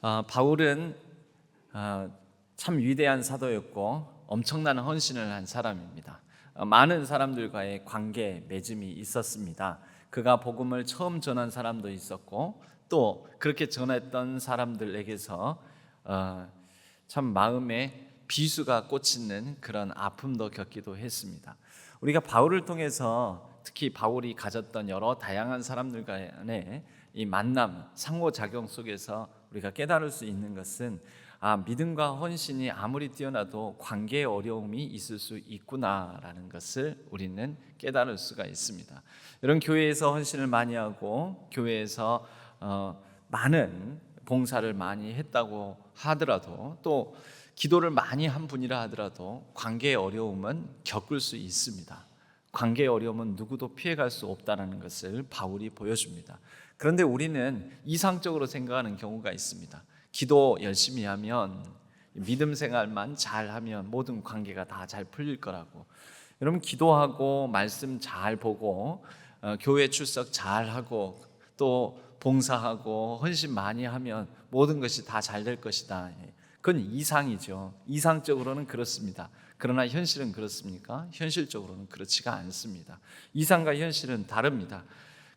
바울은 참 위대한 사도였고 엄청난 헌신을 한 사람입니다. 많은 사람들과의 관계 맺음이 있었습니다. 그가 복음을 처음 전한 사람도 있었고 또 그렇게 전했던 사람들에게서 참 마음에 비수가 꽂히는 그런 아픔도 겪기도 했습니다. 우리가 바울을 통해서 특히 바울이 가졌던 여러 다양한 사람들 간의 이 만남, 상호작용 속에서 우리가 깨달을 수 있는 것은 믿음과 헌신이 아무리 뛰어나도 관계의 어려움이 있을 수 있구나라는 것을 우리는 깨달을 수가 있습니다. 이런 교회에서 헌신을 많이 하고 교회에서 많은 봉사를 많이 했다고 하더라도 또 기도를 많이 한 분이라 하더라도 관계의 어려움은 겪을 수 있습니다. 관계의 어려움은 누구도 피해갈 수 없다는 것을 바울이 보여줍니다. 그런데 우리는 이상적으로 생각하는 경우가 있습니다. 기도 열심히 하면, 믿음 생활만 잘하면 모든 관계가 다 잘 풀릴 거라고. 여러분, 기도하고 말씀 잘 보고 교회 출석 잘하고 또 봉사하고 헌신 많이 하면 모든 것이 다 잘 될 것이다. 그건 이상이죠. 이상적으로는 그렇습니다. 그러나 현실은 그렇습니까? 현실적으로는 그렇지가 않습니다. 이상과 현실은 다릅니다.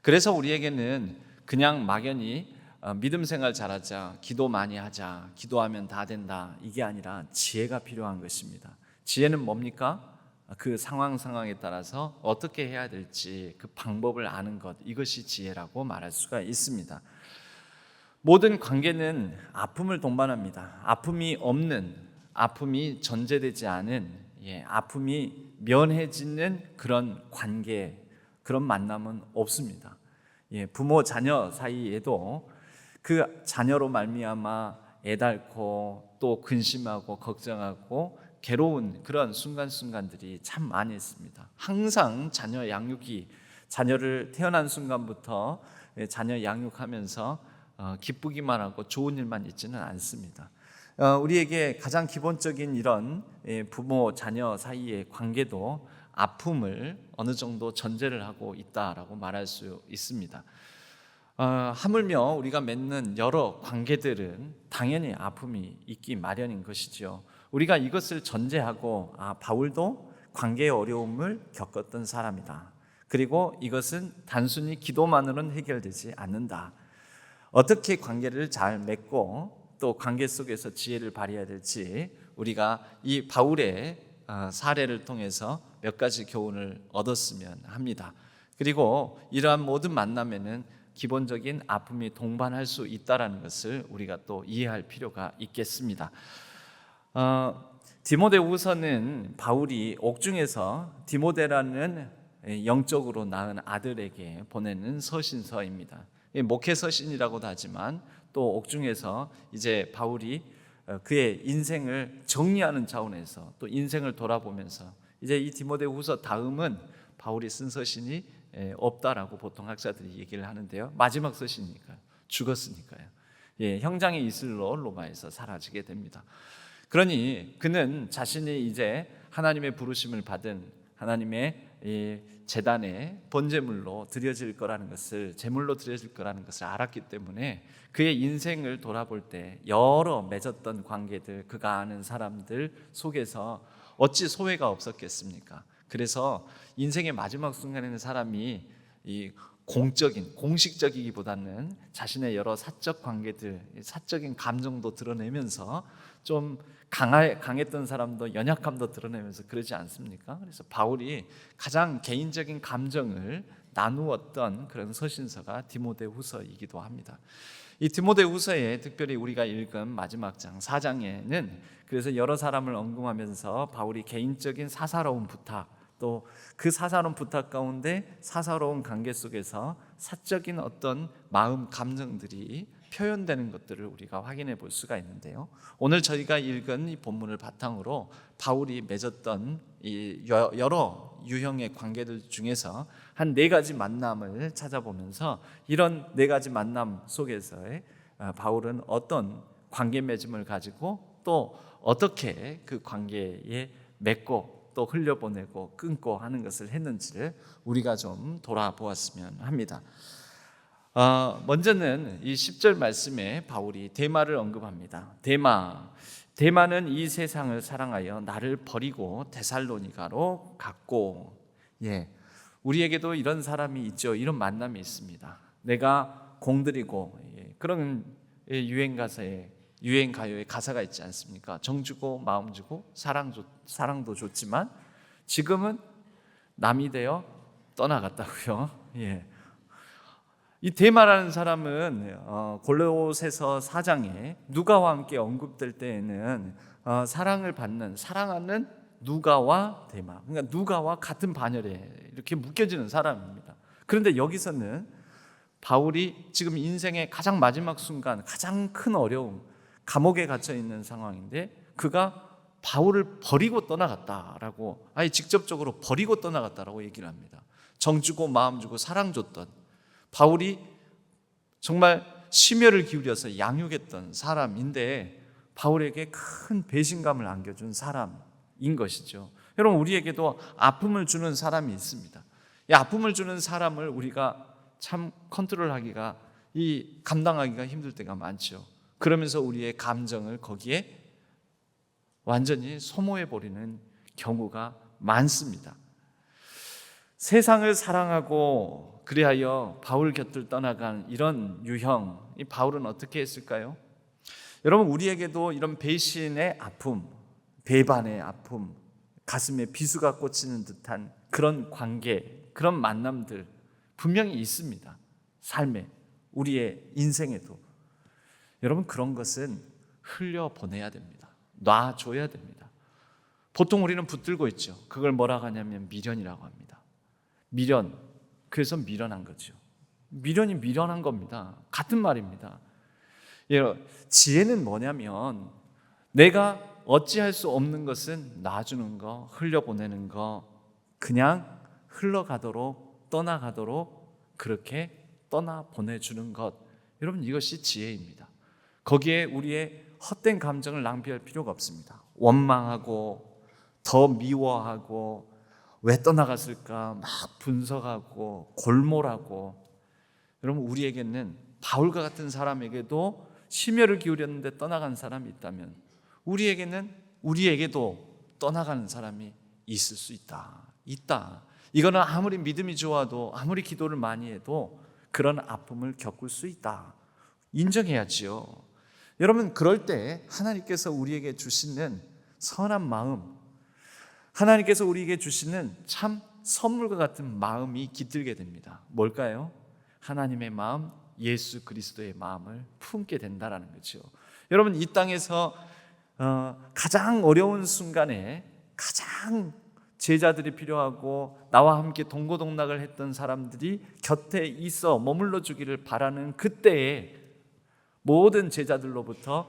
그래서 우리에게는 그냥 막연히 믿음 생활 잘하자, 기도 많이 하자, 기도하면 다 된다, 이게 아니라 지혜가 필요한 것입니다. 지혜는 뭡니까? 그 상황에 따라서 어떻게 해야 될지 그 방법을 아는 것, 이것이 지혜라고 말할 수가 있습니다. 모든 관계는 아픔을 동반합니다. 아픔이 없는, 아픔이 전제되지 않은, 아픔이 면해지는 그런 관계, 그런 만남은 없습니다. 부모 자녀 사이에도 그 자녀로 말미암아 애달고 또 근심하고 걱정하고 괴로운 그런 순간순간들이 참 많이 있습니다. 항상 자녀 양육이, 자녀를 태어난 순간부터 자녀 양육하면서 기쁘기만 하고 좋은 일만 있지는 않습니다. 우리에게 가장 기본적인 이런 부모 자녀 사이의 관계도 아픔을 어느 정도 전제를 하고 있다라고 말할 수 있습니다. 하물며 우리가 맺는 여러 관계들은 당연히 아픔이 있기 마련인 것이죠. 우리가 이것을 전제하고 바울도 관계의 어려움을 겪었던 사람이다. 그리고 이것은 단순히 기도만으로는 해결되지 않는다. 어떻게 관계를 잘 맺고 또 관계 속에서 지혜를 발휘해야 될지 우리가 이 바울의 사례를 통해서 몇 가지 교훈을 얻었으면 합니다. 그리고 이러한 모든 만남에는 기본적인 아픔이 동반할 수 있다는 것을 우리가 또 이해할 필요가 있겠습니다. 디모데후서는 바울이 옥중에서 디모데라는 영적으로 낳은 아들에게 보내는 서신서입니다. 목회 서신이라고도 하지만 또 옥중에서 이제 바울이 그의 인생을 정리하는 차원에서 또 인생을 돌아보면서 이제 이 디모데후서 다음은 바울이 쓴 서신이 없다라고 보통 학자들이 얘기를 하는데요. 마지막 서신이니까요. 죽었으니까요. 형장의 이슬로 로마에서 사라지게 됩니다. 그러니 그는 자신이 이제 하나님의 부르심을 받은 하나님의 제단의 번제물로 드려질 거라는 것을, 제물로 드려질 거라는 것을 알았기 때문에 그의 인생을 돌아볼 때 여러 맺었던 관계들, 그가 아는 사람들 속에서 어찌 소회가 없었겠습니까? 그래서 인생의 마지막 순간에는 사람이 이 공식적이기보다는 자신의 여러 사적 관계들, 사적인 감정도 드러내면서 좀 강했던 사람도 연약함도 드러내면서 그러지 않습니까? 그래서 바울이 가장 개인적인 감정을 나누었던 그런 서신서가 디모데후서이기도 합니다. 이 디모데후서에 특별히 우리가 읽은 마지막 장 4장에는 그래서 여러 사람을 언급하면서 바울이 개인적인 사사로운 부탁, 또 그 사사로운 부탁 가운데 사사로운 관계 속에서 사적인 어떤 마음 감정들이 표현되는 것들을 우리가 확인해 볼 수가 있는데요. 오늘 저희가 읽은 이 본문을 바탕으로 바울이 맺었던 이 여러 유형의 관계들 중에서 한 4가지 만남을 찾아보면서 이런 4가지 만남 속에서의 바울은 어떤 관계 맺음을 가지고 또 어떻게 그 관계에 맺고 또 흘려보내고 끊고 하는 것을 했는지를 우리가 좀 돌아보았으면 합니다. 먼저는 이 10절 말씀에 바울이 데마를 언급합니다. 데마는 이 세상을 사랑하여 나를 버리고 데살로니가로 갔고, 우리에게도 이런 사람이 있죠. 이런 만남이 있습니다. 내가 공들이고, 그런 유행 가요의 가사가 있지 않습니까? 정 주고 마음 주고 사랑도 좋지만 지금은 남이 되어 떠나갔다고요. 이 데마라는 사람은 골로새서 4장에 누가와 함께 언급될 때에는 사랑하는 누가와 데마, 그러니까 누가와 같은 반열에 이렇게 묶여지는 사람입니다. 그런데 여기서는 바울이 지금 인생의 가장 마지막 순간, 가장 큰 어려움, 감옥에 갇혀 있는 상황인데 그가 바울을 버리고 떠나갔다라고, 아예 직접적으로 버리고 떠나갔다라고 얘기를 합니다. 정 주고 마음 주고 사랑 줬던, 바울이 정말 심혈을 기울여서 양육했던 사람인데 바울에게 큰 배신감을 안겨준 사람인 것이죠. 여러분, 우리에게도 아픔을 주는 사람이 있습니다. 이 아픔을 주는 사람을 우리가 참 컨트롤하기가, 감당하기가 힘들 때가 많죠. 그러면서 우리의 감정을 거기에 완전히 소모해버리는 경우가 많습니다. 세상을 사랑하고 그리하여 바울 곁을 떠나간 이런 유형, 이 바울은 어떻게 했을까요? 여러분, 우리에게도 이런 배신의 아픔, 배반의 아픔, 가슴에 비수가 꽂히는 듯한 그런 관계, 그런 만남들 분명히 있습니다. 삶에, 우리의 인생에도. 여러분, 그런 것은 흘려보내야 됩니다. 놔줘야 됩니다. 보통 우리는 붙들고 있죠. 그걸 뭐라고 하냐면 미련이라고 합니다. 미련, 그래서 미련한 거죠. 미련이 미련한 겁니다. 같은 말입니다. 지혜는 뭐냐면 내가 어찌할 수 없는 것은 놔주는 거, 흘려보내는 거, 그냥 흘러가도록, 떠나가도록 그렇게 떠나보내주는 것. 여러분, 이것이 지혜입니다. 거기에 우리의 헛된 감정을 낭비할 필요가 없습니다. 원망하고 더 미워하고 왜 떠나갔을까 막 분석하고 골몰하고. 여러분, 우리에게는 바울과 같은 사람에게도 심혈을 기울였는데 떠나간 사람이 있다면 우리에게도 떠나가는 사람이 있을 수 있다. 이거는 아무리 믿음이 좋아도, 아무리 기도를 많이 해도 그런 아픔을 겪을 수 있다. 인정해야지요. 여러분, 그럴 때 하나님께서 우리에게 주시는 선한 마음, 하나님께서 우리에게 주시는 참 선물과 같은 마음이 깃들게 됩니다. 뭘까요? 하나님의 마음, 예수 그리스도의 마음을 품게 된다라는 거죠. 여러분, 이 땅에서 가장 어려운 순간에 가장 제자들이 필요하고 나와 함께 동고동락을 했던 사람들이 곁에 있어 머물러 주기를 바라는 그때에 모든 제자들로부터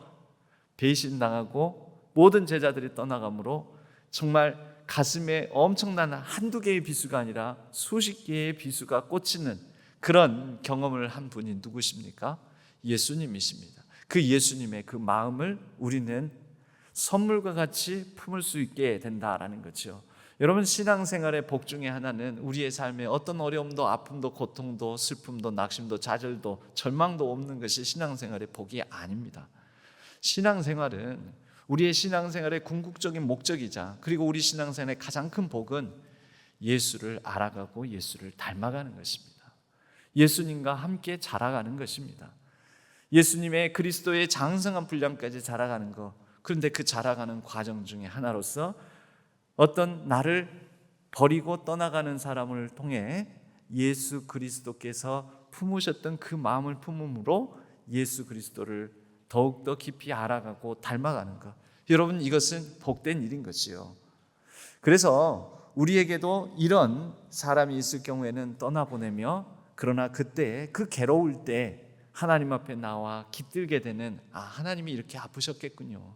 배신당하고 모든 제자들이 떠나가므로 정말 가슴에 엄청난 한두 개의 비수가 아니라 수십 개의 비수가 꽂히는 그런 경험을 한 분이 누구십니까? 예수님이십니다. 그 예수님의 그 마음을 우리는 선물과 같이 품을 수 있게 된다라는 거죠. 여러분, 신앙생활의 복 중에 하나는 우리의 삶에 어떤 어려움도 아픔도 고통도 슬픔도 낙심도 좌절도 절망도 없는 것이 신앙생활의 복이 아닙니다. 신앙생활은 우리의 신앙생활의 궁극적인 목적이자, 그리고 우리 신앙생활의 가장 큰 복은 예수를 알아가고 예수를 닮아가는 것입니다. 예수님과 함께 자라가는 것입니다. 예수님의 그리스도의 장성한 분량까지 자라가는 것. 그런데 그 자라가는 과정 중에 하나로서 어떤 나를 버리고 떠나가는 사람을 통해 예수 그리스도께서 품으셨던 그 마음을 품음으로 예수 그리스도를 더욱더 깊이 알아가고 닮아가는 것. 여러분, 이것은 복된 일인 것이요. 그래서 우리에게도 이런 사람이 있을 경우에는 떠나보내며, 그러나 그때 그 괴로울 때 하나님 앞에 나와 깃들게 되는, 하나님이 이렇게 아프셨겠군요.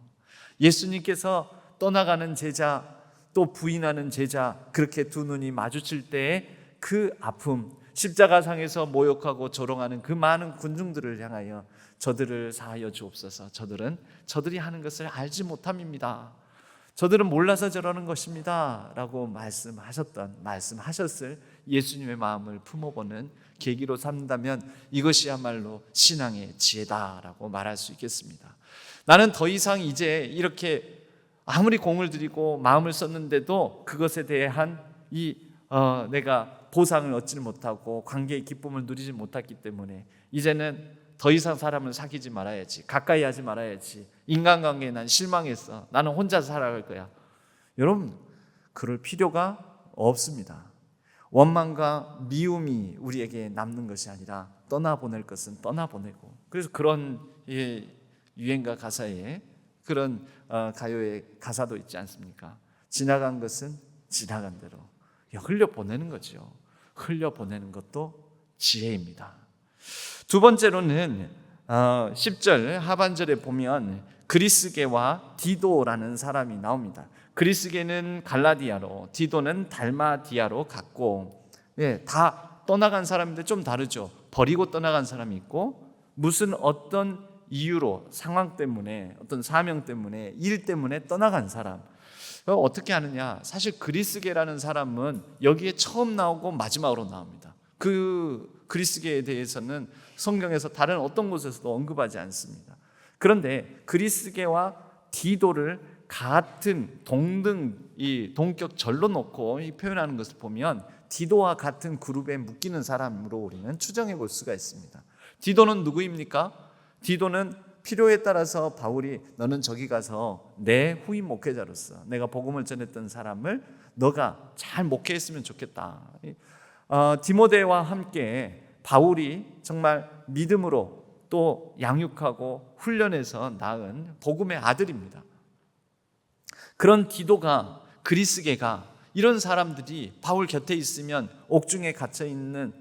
예수님께서 떠나가는 제자, 또 부인하는 제자, 그렇게 두 눈이 마주칠 때의 그 아픔, 십자가상에서 모욕하고 조롱하는 그 많은 군중들을 향하여 저들을 사하여 주옵소서. 저들이 하는 것을 알지 못함입니다. 저들은 몰라서 저러는 것입니다 라고 말씀하셨을 예수님의 마음을 품어보는 계기로 삼는다면 이것이야말로 신앙의 지혜다라고 말할 수 있겠습니다. 나는 더 이상 이제 이렇게 아무리 공을 들이고 마음을 썼는데도 그것에 대한 내가 보상을 얻지를 못하고 관계의 기쁨을 누리지 못했기 때문에 이제는 더 이상 사람을 사귀지 말아야지, 가까이 하지 말아야지, 인간관계에 난 실망했어, 나는 혼자 살아갈 거야. 여러분, 그럴 필요가 없습니다. 원망과 미움이 우리에게 남는 것이 아니라 떠나보낼 것은 떠나보내고, 그래서 그런 유행가 가사에 그런 가요의 가사도 있지 않습니까? 지나간 것은 지나간 대로 흘려보내는 거죠. 흘려보내는 것도 지혜입니다. 두 번째로는 10절 하반절에 보면 그리스게와 디도라는 사람이 나옵니다. 그리스게는 갈라디아로, 디도는 달마디아로 갔고, 다 떠나간 사람인데 좀 다르죠. 버리고 떠나간 사람이 있고, 무슨 어떤 이유로, 상황 때문에, 어떤 사명 때문에, 일 때문에 떠나간 사람. 어떻게 하느냐? 사실 그리스게라는 사람은 여기에 처음 나오고 마지막으로 나옵니다. 그 그리스게에 대해서는 성경에서 다른 어떤 곳에서도 언급하지 않습니다. 그런데 그리스게와 디도를 같은 동격절로 놓고 표현하는 것을 보면 디도와 같은 그룹에 묶이는 사람으로 우리는 추정해 볼 수가 있습니다. 디도는 누구입니까? 디도는 필요에 따라서 바울이 너는 저기 가서 내 후임 목회자로서 내가 복음을 전했던 사람을 너가 잘 목회했으면 좋겠다. 디모데와 함께 바울이 정말 믿음으로 또 양육하고 훈련해서 낳은 복음의 아들입니다. 그런 디도가, 그리스게가, 이런 사람들이 바울 곁에 있으면 옥중에 갇혀 있는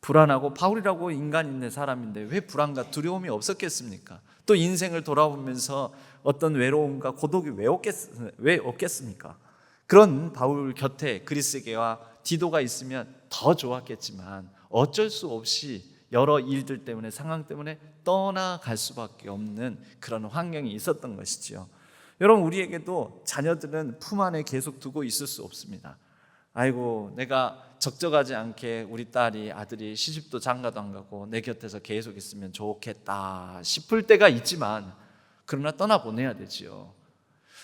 불안하고, 바울이라고 인간 있는 사람인데 왜 불안과 두려움이 없었겠습니까? 또 인생을 돌아보면서 어떤 외로움과 고독이 왜 없겠습니까? 그런 바울 곁에 그리스게와 디도가 있으면 더 좋았겠지만 어쩔 수 없이 여러 일들 때문에, 상황 때문에 떠나갈 수밖에 없는 그런 환경이 있었던 것이지요. 여러분, 우리에게도 자녀들은 품 안에 계속 두고 있을 수 없습니다. 아이고, 내가 적적하지 않게 우리 딸이, 아들이 시집도 장가도 안 가고 내 곁에서 계속 있으면 좋겠다 싶을 때가 있지만, 그러나 떠나보내야 되지요.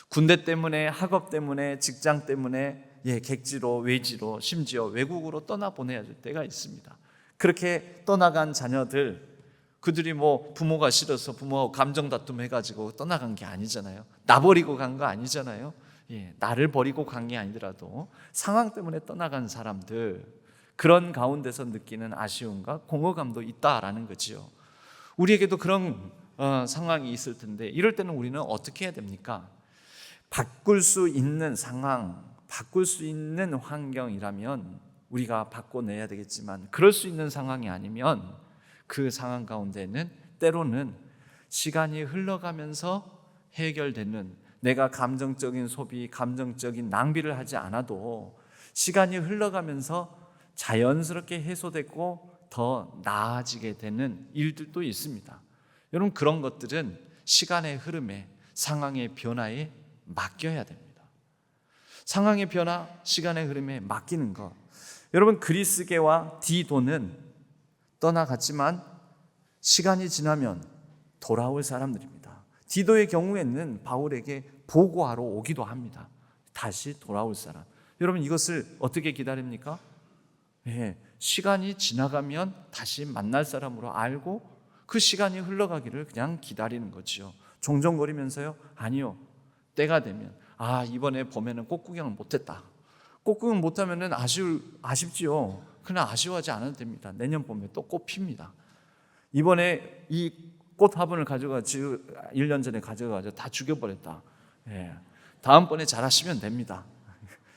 군대 때문에, 학업 때문에, 직장 때문에 객지로, 외지로, 심지어 외국으로 떠나보내야 될 때가 있습니다. 그렇게 떠나간 자녀들, 그들이 부모가 싫어서 부모하고 감정 다툼 해가지고 떠나간 게 아니잖아요. 나 버리고 간 거 아니잖아요. 나를 버리고 간 게 아니더라도 상황 때문에 떠나간 사람들, 그런 가운데서 느끼는 아쉬움과 공허감도 있다라는 거지요. 우리에게도 그런 상황이 있을 텐데, 이럴 때는 우리는 어떻게 해야 됩니까? 바꿀 수 있는 상황, 바꿀 수 있는 환경이라면 우리가 바꿔내야 되겠지만, 그럴 수 있는 상황이 아니면 그 상황 가운데는 때로는 시간이 흘러가면서 해결되는, 내가 감정적인 소비, 감정적인 낭비를 하지 않아도 시간이 흘러가면서 자연스럽게 해소되고 더 나아지게 되는 일들도 있습니다. 여러분, 그런 것들은 시간의 흐름에, 상황의 변화에 맡겨야 됩니다. 상황의 변화, 시간의 흐름에 맡기는 것. 여러분, 그리스게와 디도는 떠나갔지만 시간이 지나면 돌아올 사람들입니다. 디도의 경우에는 바울에게 보고하러 오기도 합니다. 다시 돌아올 사람. 여러분, 이것을 어떻게 기다립니까? 시간이 지나가면 다시 만날 사람으로 알고 그 시간이 흘러가기를 그냥 기다리는 거지요. 종종거리면서요, 아니요, 때가 되면, 이번에 봄에는 꽃구경을 못했다. 꽃구경 못하면 아쉽지요. 그러나 아쉬워하지 않아도 됩니다. 내년 봄에 또 꽃 핍니다. 이번에 이 꽃 화분을 가져가지고 1년 전에 가져가지고 다 죽여버렸다. 다음번에 잘하시면 됩니다.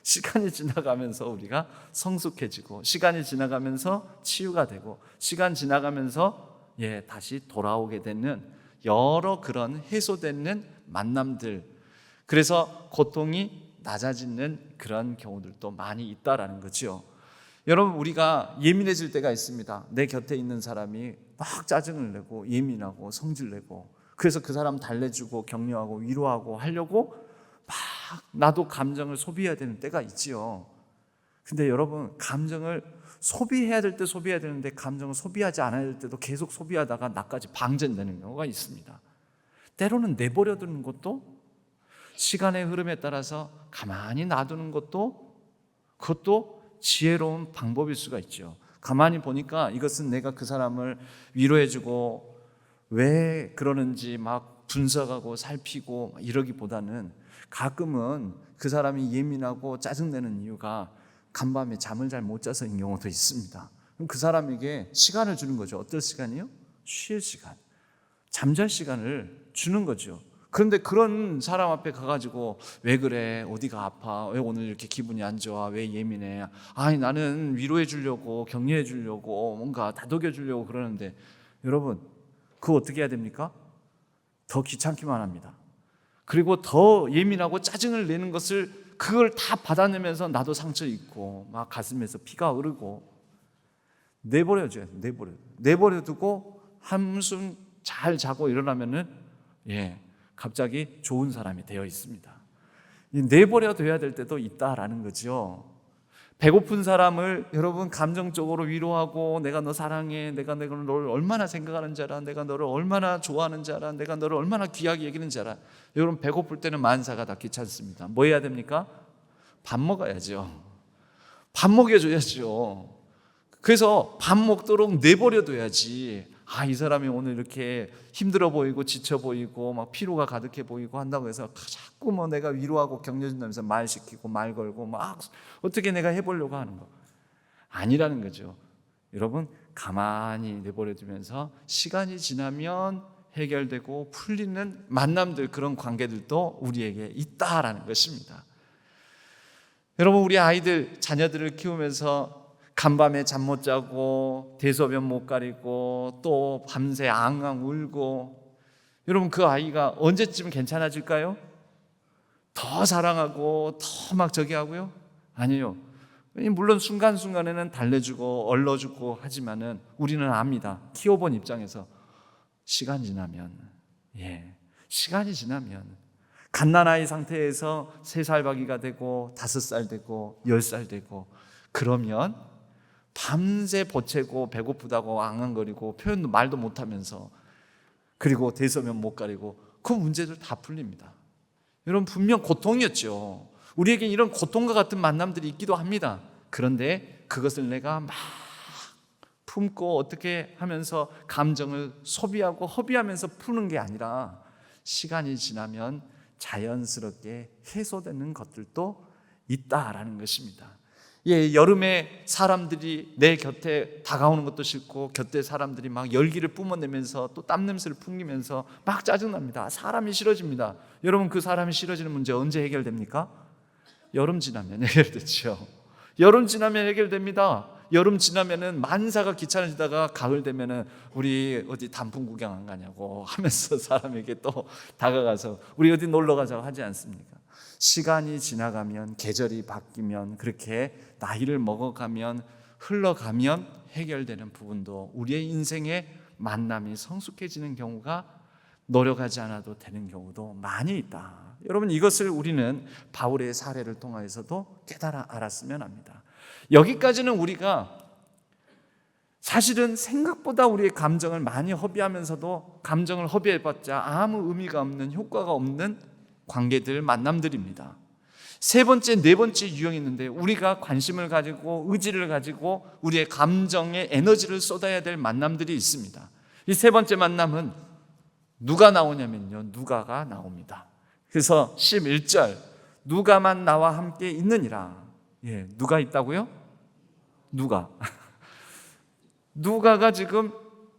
시간이 지나가면서 우리가 성숙해지고, 시간이 지나가면서 치유가 되고, 시간 지나가면서 다시 돌아오게 되는 여러 그런 해소되는 만남들, 그래서 고통이 낮아지는 그런 경우들도 많이 있다라는 거죠. 여러분, 우리가 예민해질 때가 있습니다. 내 곁에 있는 사람이 막 짜증을 내고 예민하고 성질내고, 그래서 그 사람 달래주고 격려하고 위로하고 하려고 막 나도 감정을 소비해야 되는 때가 있지요. 근데 여러분, 감정을 소비해야 될 때 소비해야 되는데 감정을 소비하지 않아야 될 때도 계속 소비하다가 나까지 방전되는 경우가 있습니다. 때로는 내버려 두는 것도, 시간의 흐름에 따라서 가만히 놔두는 것도, 그것도 지혜로운 방법일 수가 있죠. 가만히 보니까 이것은 내가 그 사람을 위로해주고 왜 그러는지 막 분석하고 살피고 이러기보다는, 가끔은 그 사람이 예민하고 짜증내는 이유가 간밤에 잠을 잘 못 자서인 경우도 있습니다. 그럼 그 사람에게 시간을 주는 거죠. 어떤 시간이요? 쉴 시간, 잠잘 시간을 주는 거죠. 그런데 그런 사람 앞에 가가지고 왜 그래? 어디가 아파? 왜 오늘 이렇게 기분이 안 좋아? 왜 예민해? 아니, 나는 위로해 주려고, 격려해 주려고, 뭔가 다독여 주려고 그러는데, 여러분, 그거 어떻게 해야 됩니까? 더 귀찮기만 합니다. 그리고 더 예민하고 짜증을 내는 것을, 그걸 다 받아내면서 나도 상처 입고 막 가슴에서 피가 흐르고, 내버려줘야 돼. 내버려두고 한숨 잘 자고 일어나면은 갑자기 좋은 사람이 되어 있습니다. 내버려둬야 될 때도 있다라는 거죠. 배고픈 사람을 여러분 감정적으로 위로하고, 내가 너 사랑해, 내가 너를 얼마나 생각하는지 알아, 내가 너를 얼마나 좋아하는지 알아, 내가 너를 얼마나 귀하게 여기는지 알아. 여러분, 배고플 때는 만사가 다 귀찮습니다. 뭐 해야 됩니까? 밥 먹어야죠. 밥 먹여줘야죠. 그래서 밥 먹도록 내버려둬야지. 이 사람이 오늘 이렇게 힘들어 보이고 지쳐 보이고 막 피로가 가득해 보이고 한다고 해서 자꾸 뭐 내가 위로하고 격려준다면서 말 시키고 말 걸고 막 어떻게 내가 해보려고 하는 거 아니라는 거죠. 여러분, 가만히 내버려두면서 시간이 지나면 해결되고 풀리는 만남들, 그런 관계들도 우리에게 있다라는 것입니다. 여러분, 우리 아이들, 자녀들을 키우면서 간밤에 잠 못 자고 대소변 못 가리고 또 밤새 앙앙 울고, 여러분, 그 아이가 언제쯤 괜찮아질까요? 더 사랑하고 더 막 저기 하고요? 아니요. 물론 순간순간에는 달래주고 얼러주고 하지만은 우리는 압니다. 키워본 입장에서 시간이 지나면 갓난아이 상태에서 3살 바기가 되고 5살 되고 10살 되고, 그러면 밤새 보채고 배고프다고 앙앙거리고 표현도 말도 못하면서, 그리고 대소변 못 가리고, 그 문제들 다 풀립니다. 여러분, 분명 고통이었죠. 우리에게 이런 고통과 같은 만남들이 있기도 합니다. 그런데 그것을 내가 막 품고 어떻게 하면서 감정을 소비하고 허비하면서 푸는 게 아니라, 시간이 지나면 자연스럽게 해소되는 것들도 있다라는 것입니다. 여름에 사람들이 내 곁에 다가오는 것도 싫고, 곁에 사람들이 막 열기를 뿜어내면서 또 땀 냄새를 풍기면서 막 짜증납니다. 사람이 싫어집니다. 여러분, 그 사람이 싫어지는 문제 언제 해결됩니까? 여름 지나면 해결되죠. 여름 지나면 해결됩니다. 여름 지나면은 만사가 귀찮아지다가 가을 되면은 우리 어디 단풍 구경 안 가냐고 하면서 사람에게 또 다가가서 우리 어디 놀러 가자고 하지 않습니까? 시간이 지나가면, 계절이 바뀌면, 그렇게 나이를 먹어가면, 흘러가면 해결되는 부분도, 우리의 인생의 만남이 성숙해지는 경우가 노력하지 않아도 되는 경우도 많이 있다. 여러분, 이것을 우리는 바울의 사례를 통해서도 깨달아 알았으면 합니다. 여기까지는 우리가 사실은 생각보다 우리의 감정을 많이 허비하면서도, 감정을 허비해봤자 아무 의미가 없는, 효과가 없는 관계들, 만남들입니다. 3번째, 4번째 유형이 있는데, 우리가 관심을 가지고 의지를 가지고 우리의 감정에 에너지를 쏟아야 될 만남들이 있습니다. 이 3번째 만남은 누가 나오냐면요, 누가가 나옵니다. 그래서 11절, 누가만 나와 함께 있느니라. 누가 있다고요? 누가가 지금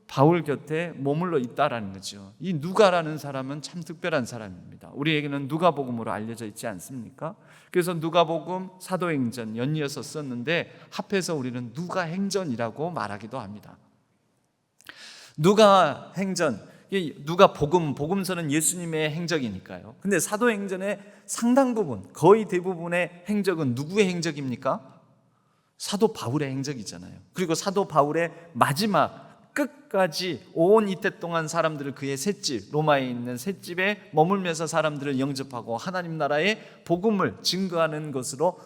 바울 곁에 머물러 있다라는 거죠. 이 누가라는 사람은 참 특별한 사람입니다. 우리에게는 누가복음으로 알려져 있지 않습니까? 그래서 누가복음, 사도행전 연이어서 썼는데 합해서 우리는 누가행전이라고 말하기도 합니다. 누가행전, 누가복음, 복음서는 예수님의 행적이니까요. 근데 사도행전의 상당 부분, 거의 대부분의 행적은 누구의 행적입니까? 사도 바울의 행적이잖아요. 그리고 사도 바울의 마지막 끝까지 온 이태 동안 사람들을 그의 셋집, 로마에 있는 셋집에 머물면서 사람들을 영접하고 하나님 나라의 복음을 증거하는 것으로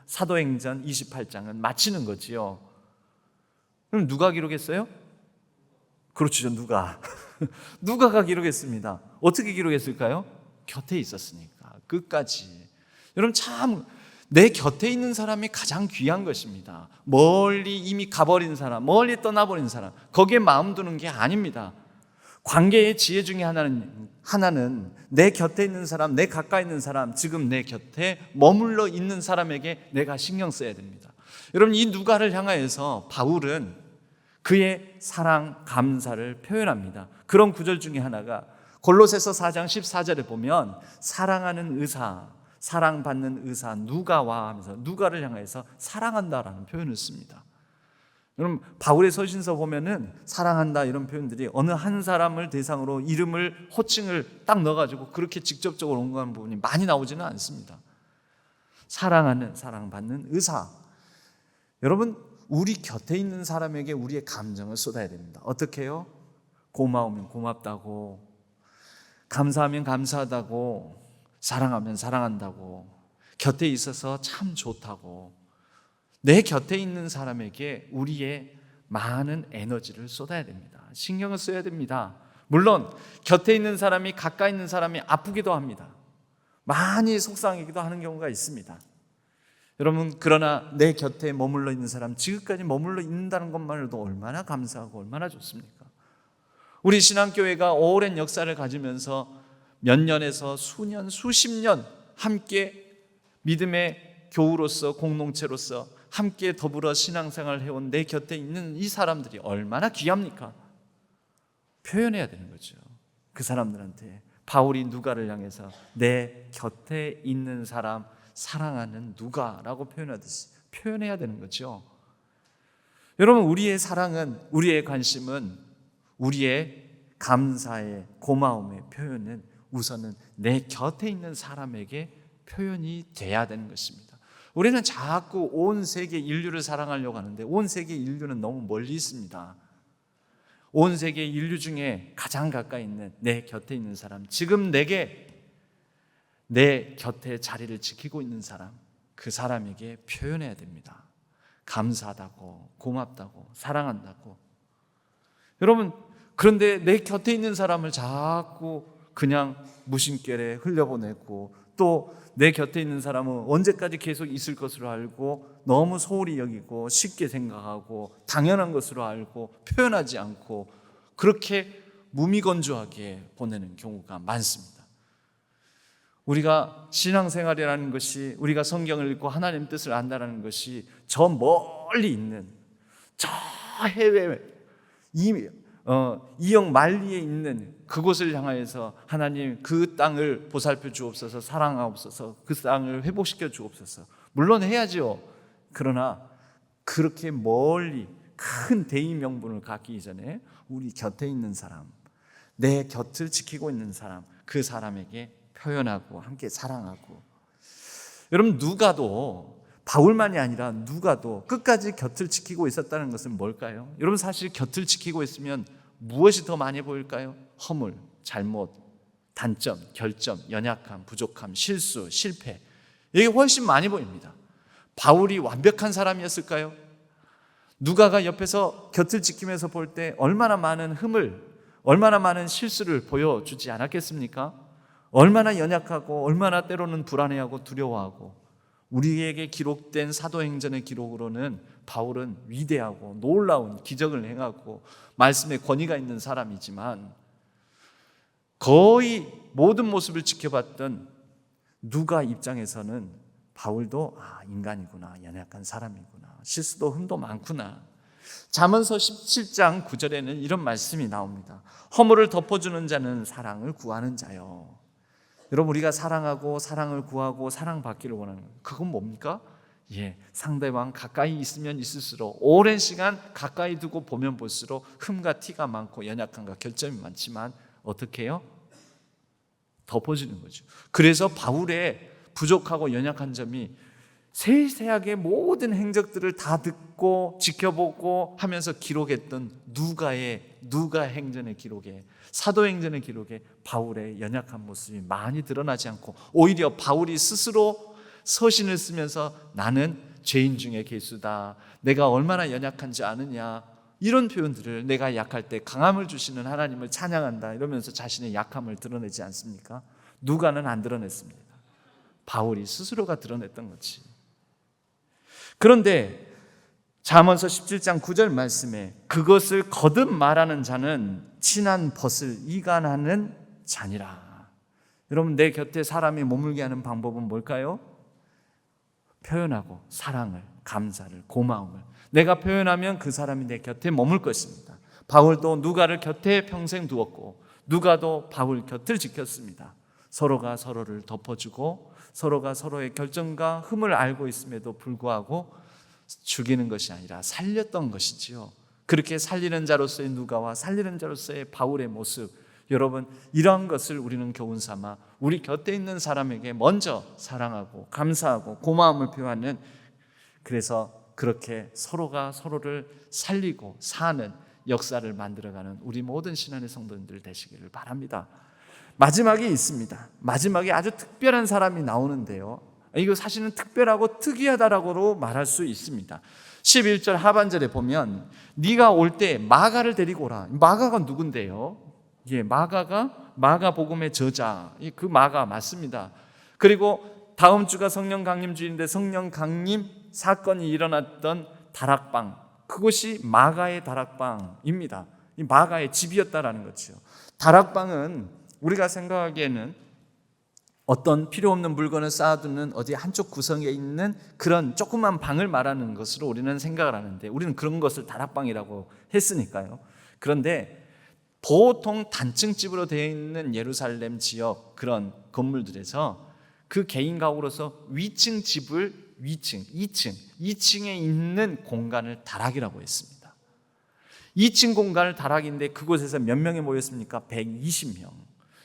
사도행전 28장은 마치는 거지요. 그럼 누가 기록했어요? 그렇죠, 누가가 기록했습니다. 어떻게 기록했을까요? 곁에 있었으니까 끝까지. 여러분, 참 내 곁에 있는 사람이 가장 귀한 것입니다. 멀리 이미 가버린 사람, 멀리 떠나버린 사람, 거기에 마음 두는 게 아닙니다. 관계의 지혜 중에 하나는 내 곁에 있는 사람, 내 가까이 있는 사람, 지금 내 곁에 머물러 있는 사람에게 내가 신경 써야 됩니다. 여러분, 이 누가를 향하여서 바울은 그의 사랑, 감사를 표현합니다. 그런 구절 중에 하나가 골로새서 4장 14절에 보면 사랑하는 의사, 사랑받는 의사 누가와 하면서 누가를 향해서 사랑한다라는 표현을 씁니다. 여러분, 바울의 서신서 보면은 사랑한다 이런 표현들이 어느 한 사람을 대상으로 이름을, 호칭을 딱 넣어가지고 그렇게 직접적으로 언급하는 부분이 많이 나오지는 않습니다. 사랑하는, 사랑받는 의사. 여러분, 우리 곁에 있는 사람에게 우리의 감정을 쏟아야 됩니다. 어떻게 해요? 고마우면 고맙다고, 감사하면 감사하다고, 사랑하면 사랑한다고, 곁에 있어서 참 좋다고, 내 곁에 있는 사람에게 우리의 많은 에너지를 쏟아야 됩니다. 신경을 써야 됩니다. 물론 곁에 있는 사람이, 가까이 있는 사람이 아프기도 합니다. 많이 속상하기도 하는 경우가 있습니다. 여러분, 그러나 내 곁에 머물러 있는 사람, 지금까지 머물러 있는다는 것만으로도 얼마나 감사하고 얼마나 좋습니까? 우리 신앙교회가 오랜 역사를 가지면서 몇 년에서 수년, 수십 년 함께 믿음의 교우로서, 공동체로서 함께 더불어 신앙생활을 해온 내 곁에 있는 이 사람들이 얼마나 귀합니까? 표현해야 되는 거죠. 그 사람들한테 바울이 누가를 향해서 내 곁에 있는 사람, 사랑하는 누가라고 표현하듯이 표현해야 되는 거죠. 여러분, 우리의 사랑은, 우리의 관심은, 우리의 감사의, 고마움의 표현은 우선은 내 곁에 있는 사람에게 표현이 돼야 되는 것입니다. 우리는 자꾸 온 세계 인류를 사랑하려고 하는데 온 세계 인류는 너무 멀리 있습니다. 온 세계 인류 중에 가장 가까이 있는 내 곁에 있는 사람, 지금 내게 내 곁에 자리를 지키고 있는 사람, 그 사람에게 표현해야 됩니다. 감사하다고, 고맙다고, 사랑한다고. 여러분, 그런데 내 곁에 있는 사람을 자꾸 그냥 무심결에 흘려보내고, 또 내 곁에 있는 사람은 언제까지 계속 있을 것으로 알고 너무 소홀히 여기고 쉽게 생각하고 당연한 것으로 알고 표현하지 않고 그렇게 무미건조하게 보내는 경우가 많습니다. 우리가 신앙생활이라는 것이, 우리가 성경을 읽고 하나님 뜻을 안다는 것이 저 멀리 있는, 저 해외 이역 만리에 있는 그곳을 향하여서 하나님 그 땅을 보살펴 주옵소서, 사랑하옵소서, 그 땅을 회복시켜 주옵소서. 물론 해야죠. 그러나 그렇게 멀리 큰 대의 명분을 갖기 이전에 우리 곁에 있는 사람, 내 곁을 지키고 있는 사람, 그 사람에게 표현하고 함께 사랑하고. 여러분, 누가도, 바울만이 아니라 누가도 끝까지 곁을 지키고 있었다는 것은 뭘까요? 여러분, 사실 곁을 지키고 있으면 무엇이 더 많이 보일까요? 허물, 잘못, 단점, 결점, 연약함, 부족함, 실수, 실패, 이게 훨씬 많이 보입니다. 바울이 완벽한 사람이었을까요? 누가가 옆에서 곁을 지키면서 볼 때 얼마나 많은 흠을, 얼마나 많은 실수를 보여주지 않았겠습니까? 얼마나 연약하고 얼마나 때로는 불안해하고 두려워하고. 우리에게 기록된 사도행전의 기록으로는 바울은 위대하고 놀라운 기적을 행하고 말씀에 권위가 있는 사람이지만 거의 모든 모습을 지켜봤던 누가 입장에서는 바울도 인간이구나, 연약한 사람이구나, 실수도 흠도 많구나. 잠언서 17장 9절에는 이런 말씀이 나옵니다. 허물을 덮어주는 자는 사랑을 구하는 자요. 여러분, 우리가 사랑하고 사랑을 구하고 사랑받기를 원하는 것, 그건 뭡니까? 상대방 가까이 있으면 있을수록, 오랜 시간 가까이 두고 보면 볼수록 흠과 티가 많고 연약함과 결점이 많지만 어떻게 해요? 덮어주는 거죠. 그래서 바울의 부족하고 연약한 점이 세세하게 모든 행적들을 다 듣고 지켜보고 하면서 기록했던 누가 행전의 기록에, 사도행전의 기록에 바울의 연약한 모습이 많이 드러나지 않고, 오히려 바울이 스스로 서신을 쓰면서 나는 죄인 중에 괴수다, 내가 얼마나 연약한지 아느냐, 이런 표현들을, 내가 약할 때 강함을 주시는 하나님을 찬양한다 이러면서 자신의 약함을 드러내지 않습니까? 누가는 안 드러냈습니다. 바울이 스스로가 드러냈던 거지. 그런데 잠언서 17장 9절 말씀에 그것을 거듭 말하는 자는 친한 벗을 이간하는 자니라. 여러분, 내 곁에 사람이 머물게 하는 방법은 뭘까요? 표현하고 사랑을, 감사를, 고마움을 내가 표현하면 그 사람이 내 곁에 머물 것입니다. 바울도 누가를 곁에 평생 두었고 누가도 바울 곁을 지켰습니다. 서로가 서로를 덮어주고 서로가 서로의 결정과 흠을 알고 있음에도 불구하고 죽이는 것이 아니라 살렸던 것이지요. 그렇게 살리는 자로서의 누가와 살리는 자로서의 바울의 모습, 여러분, 이러한 것을 우리는 교훈 삼아 우리 곁에 있는 사람에게 먼저 사랑하고 감사하고 고마움을 표하는, 그래서 그렇게 서로가 서로를 살리고 사는 역사를 만들어가는 우리 모든 신앙의 성도님들 되시기를 바랍니다. 마지막에 있습니다. 마지막에 아주 특별한 사람이 나오는데요, 이거 사실은 특별하고 특이하다라고 말할 수 있습니다. 11절 하반절에 보면 네가 올 때 마가를 데리고 오라. 마가가 누군데요? 예, 마가가 마가복음의 저자, 그 마가 맞습니다. 그리고 다음 주가 성령 강림 주일인데 성령 강림 사건이 일어났던 다락방, 그곳이 마가의 다락방입니다. 이 마가의 집이었다라는 거죠. 다락방은 우리가 생각하기에는 어떤 필요 없는 물건을 쌓아두는 어디 한쪽 구석에 있는 그런 조그만 방을 말하는 것으로 우리는 생각을 하는데, 우리는 그런 것을 다락방이라고 했으니까요. 그런데 보통 단층집으로 되어 있는 예루살렘 지역 그런 건물들에서 그 개인 가구로서 위층 집을 2층에 있는 공간을 다락이라고 했습니다. 2층 공간을 다락인데 그곳에서 몇 명이 모였습니까? 120명.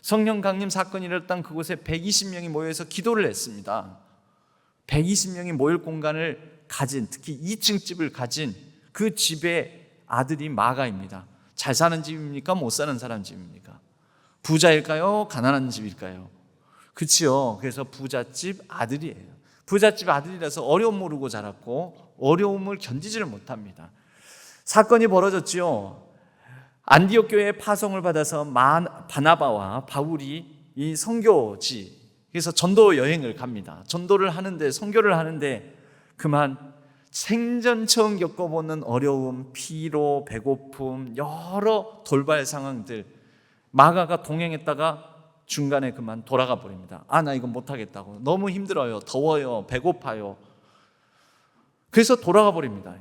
성령 강림 사건이 일어났던 그곳에 120명이 모여서 기도를 했습니다. 120명이 모일 공간을 가진, 특히 2층 집을 가진 그 집의 아들이 마가입니다. 잘 사는 집입니까? 못 사는 사람 집입니까? 부자일까요? 가난한 집일까요? 그렇죠. 그래서 부잣집 아들이에요. 부잣집 아들이라서 어려움 모르고 자랐고 어려움을 견디지를 못합니다. 사건이 벌어졌지요. 안디옥 교회에 파송을 받아서 바나바와 바울이 이 선교지, 그래서 전도 여행을 갑니다. 전도를 하는데, 선교를 하는데 그만 생전 처음 겪어보는 어려움, 피로, 배고픔, 여러 돌발 상황들, 마가가 동행했다가 중간에 그만 돌아가 버립니다. 나 이거 못하겠다고, 너무 힘들어요, 더워요, 배고파요. 그래서 돌아가 버립니다.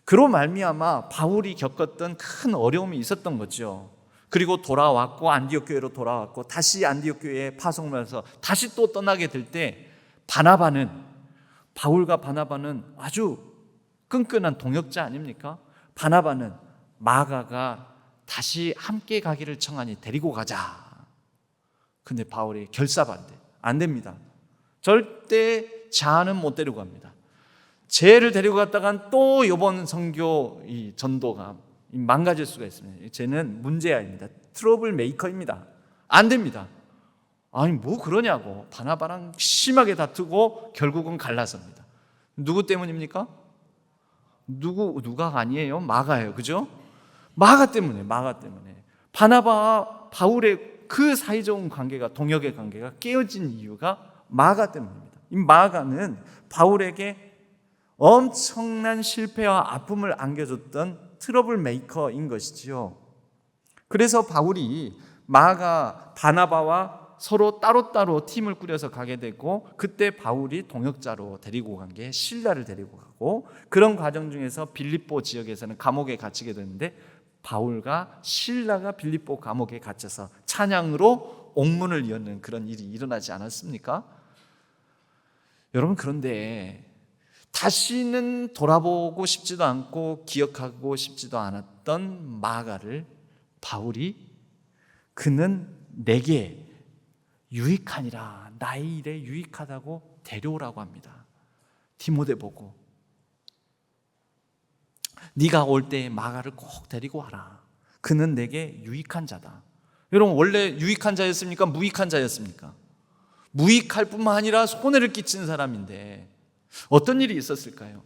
그로 말미암아 바울이 겪었던 큰 어려움이 있었던 거죠. 그리고 돌아왔고 안디옥 교회로 돌아왔고 다시 안디옥 교회에 파송하면서 다시 또 떠나게 될 때 바울과 바나바는 아주 끈끈한 동역자 아닙니까? 바나바는 마가가 다시 함께 가기를 청하니 데리고 가자. 근데 바울이 결사반대, 안 됩니다. 절대 자는 못 데리고 갑니다. 쟤를 데리고 갔다간 또 이번 선교 이 전도가 망가질 수가 있습니다. 쟤는 문제아입니다. 트러블 메이커입니다. 안 됩니다. 아니 뭐 그러냐고 바나바랑 심하게 다투고 결국은 갈라섭니다. 누구 때문입니까? 누가 아니에요? 마가예요. 그죠? 마가 때문에 바나바와 바울의 그 사이좋은 관계가, 동역의 관계가 깨어진 이유가 마가 때문입니다. 이 마가는 바울에게 엄청난 실패와 아픔을 안겨줬던 트러블 메이커인 것이지요. 그래서 바울이 마가, 바나바와 서로 따로따로 팀을 꾸려서 가게 되고, 그때 바울이 동역자로 데리고 간 게 실라를 데리고 가고, 그런 과정 중에서 빌립보 지역에서는 감옥에 갇히게 되는데 바울과 실라가 빌립보 감옥에 갇혀서 찬양으로 옥문을 여는 그런 일이 일어나지 않았습니까? 여러분, 그런데 다시는 돌아보고 싶지도 않고 기억하고 싶지도 않았던 마가를 바울이 그는 내게 유익하니라, 나의 일에 유익하다고 데려오라고 합니다. 디모데 보고 네가 올 때 마가를 꼭 데리고 와라. 그는 내게 유익한 자다. 여러분, 원래 유익한 자였습니까? 무익한 자였습니까? 무익할 뿐만 아니라 손해를 끼친 사람인데 어떤 일이 있었을까요?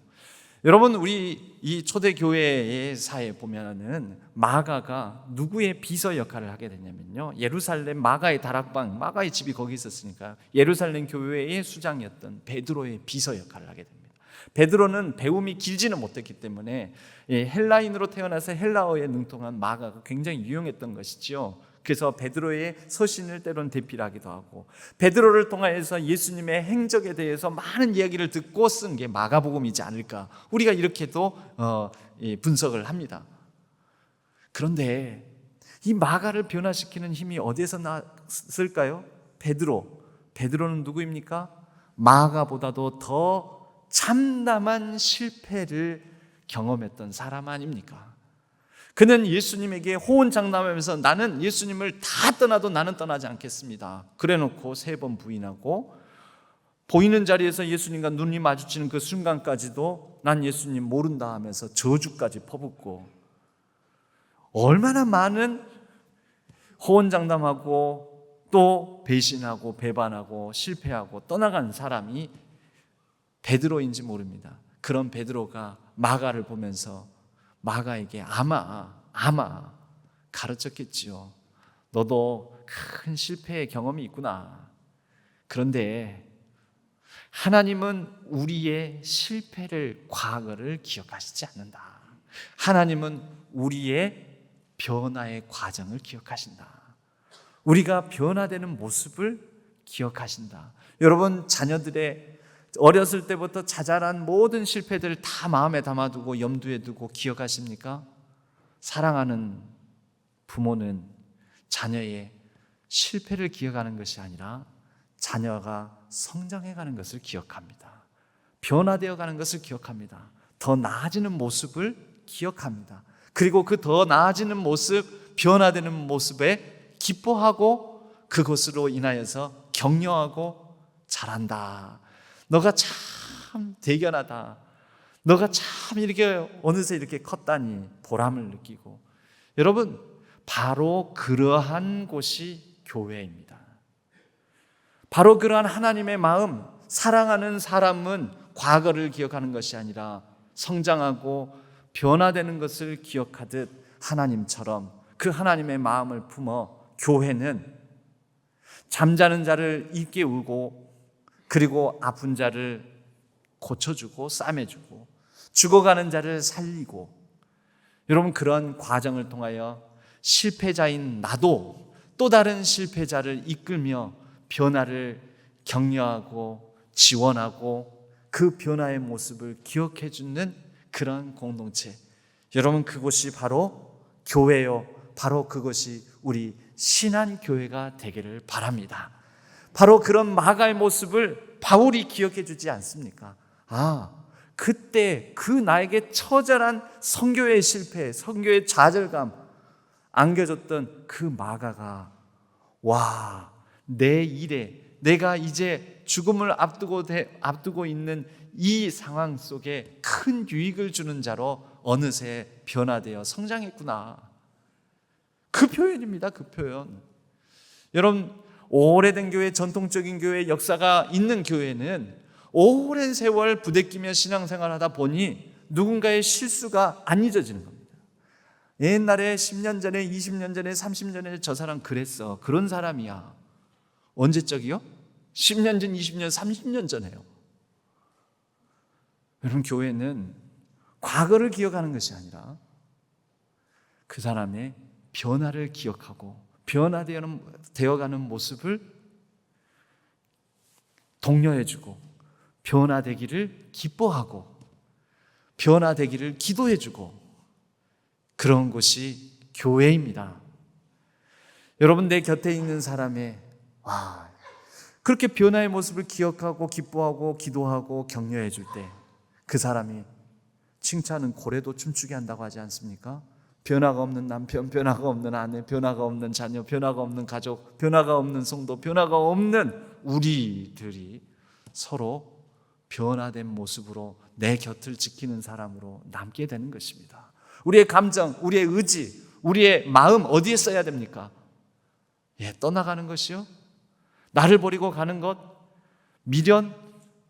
여러분, 우리 이 초대교회의 사에 보면은 마가가 누구의 비서 역할을 하게 됐냐면요, 예루살렘 마가의 다락방, 마가의 집이 거기 있었으니까 예루살렘 교회의 수장이었던 베드로의 비서 역할을 하게 됩니다. 베드로는 배움이 길지는 못했기 때문에 헬라인으로 태어나서 헬라어에 능통한 마가가 굉장히 유용했던 것이지요. 그래서 베드로의 서신을 때로는 대필하기도 하고, 베드로를 통하여서 예수님의 행적에 대해서 많은 이야기를 듣고 쓴 게 마가복음이지 않을까, 우리가 이렇게도 분석을 합니다. 그런데 이 마가를 변화시키는 힘이 어디에서 났을까요? 베드로는 누구입니까? 마가보다도 더 참담한 실패를 경험했던 사람 아닙니까? 그는 예수님에게 호언장담하면서 나는 예수님을 다 떠나도 나는 떠나지 않겠습니다. 그래놓고 3번 부인하고, 보이는 자리에서 예수님과 눈이 마주치는 그 순간까지도 난 예수님 모른다 하면서 저주까지 퍼붓고, 얼마나 많은 호언장담하고 또 배신하고 배반하고 실패하고 떠나간 사람이 베드로인지 모릅니다. 그런 베드로가 마가를 보면서 마가에게 아마 가르쳤겠지요. 너도 큰 실패의 경험이 있구나. 그런데 하나님은 우리의 실패를, 과거를 기억하시지 않는다. 하나님은 우리의 변화의 과정을 기억하신다. 우리가 변화되는 모습을 기억하신다. 여러분, 자녀들의 어렸을 때부터 자잘한 모든 실패들을 다 마음에 담아두고 염두에 두고 기억하십니까? 사랑하는 부모는 자녀의 실패를 기억하는 것이 아니라 자녀가 성장해가는 것을 기억합니다. 변화되어가는 것을 기억합니다. 더 나아지는 모습을 기억합니다. 그리고 그 더 나아지는 모습, 변화되는 모습에 기뻐하고 그것으로 인하여서 격려하고 잘한다. 너가 참 대견하다. 너가 참 이렇게 어느새 이렇게 컸다니 보람을 느끼고. 여러분, 바로 그러한 곳이 교회입니다. 바로 그러한 하나님의 마음, 사랑하는 사람은 과거를 기억하는 것이 아니라 성장하고 변화되는 것을 기억하듯 하나님처럼 그 하나님의 마음을 품어 교회는 잠자는 자를 일깨우고, 그리고 아픈 자를 고쳐주고 싸매주고, 죽어가는 자를 살리고, 여러분, 그런 과정을 통하여 실패자인 나도 또 다른 실패자를 이끌며 변화를 격려하고 지원하고 그 변화의 모습을 기억해 주는 그런 공동체, 여러분, 그곳이 바로 교회요, 바로 그것이 우리 신한교회가 되기를 바랍니다. 바로 그런 마가의 모습을 바울이 기억해 주지 않습니까? 그때 그 나에게 처절한 선교의 실패, 선교의 좌절감 안겨줬던 그 마가가, 와, 내 일에, 내가 이제 죽음을 앞두고 있는 이 상황 속에 큰 유익을 주는 자로 어느새 변화되어 성장했구나. 그 표현입니다. 그 표현. 여러분, 오래된 교회, 전통적인 교회, 역사가 있는 교회는 오랜 세월 부대끼며 신앙생활 하다 보니 누군가의 실수가 안 잊어지는 겁니다. 옛날에 10년 전에, 20년 전에, 30년 전에 저 사람 그랬어. 그런 사람이야. 언제적이요? 10년 전, 20년, 30년 전에요. 여러분, 교회는 과거를 기억하는 것이 아니라 그 사람의 변화를 기억하고 변화되어가는 모습을 독려해주고, 변화되기를 기뻐하고, 변화되기를 기도해주고, 그런 곳이 교회입니다. 여러분, 내 곁에 있는 사람의 그렇게 변화의 모습을 기억하고 기뻐하고 기도하고 격려해 줄 때 그 사람이, 칭찬은 고래도 춤추게 한다고 하지 않습니까? 변화가 없는 남편, 변화가 없는 아내, 변화가 없는 자녀, 변화가 없는 가족, 변화가 없는 성도, 변화가 없는 우리들이 서로 변화된 모습으로 내 곁을 지키는 사람으로 남게 되는 것입니다. 우리의 감정, 우리의 의지, 우리의 마음 어디에 써야 됩니까? 떠나가는 것이요? 나를 버리고 가는 것,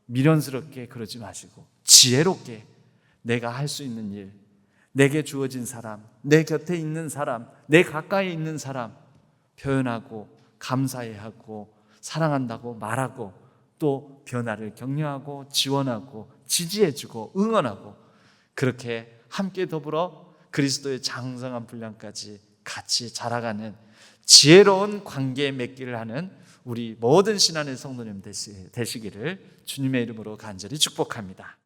미련스럽게 그러지 마시고 지혜롭게 내가 할 수 있는 일, 내게 주어진 사람, 내 곁에 있는 사람, 내 가까이 있는 사람 표현하고 감사해하고 사랑한다고 말하고 또 변화를 격려하고 지원하고 지지해주고 응원하고 그렇게 함께 더불어 그리스도의 장성한 분량까지 같이 자라가는 지혜로운 관계 맺기를 하는 우리 모든 신안의 성도님 되시기를 주님의 이름으로 간절히 축복합니다.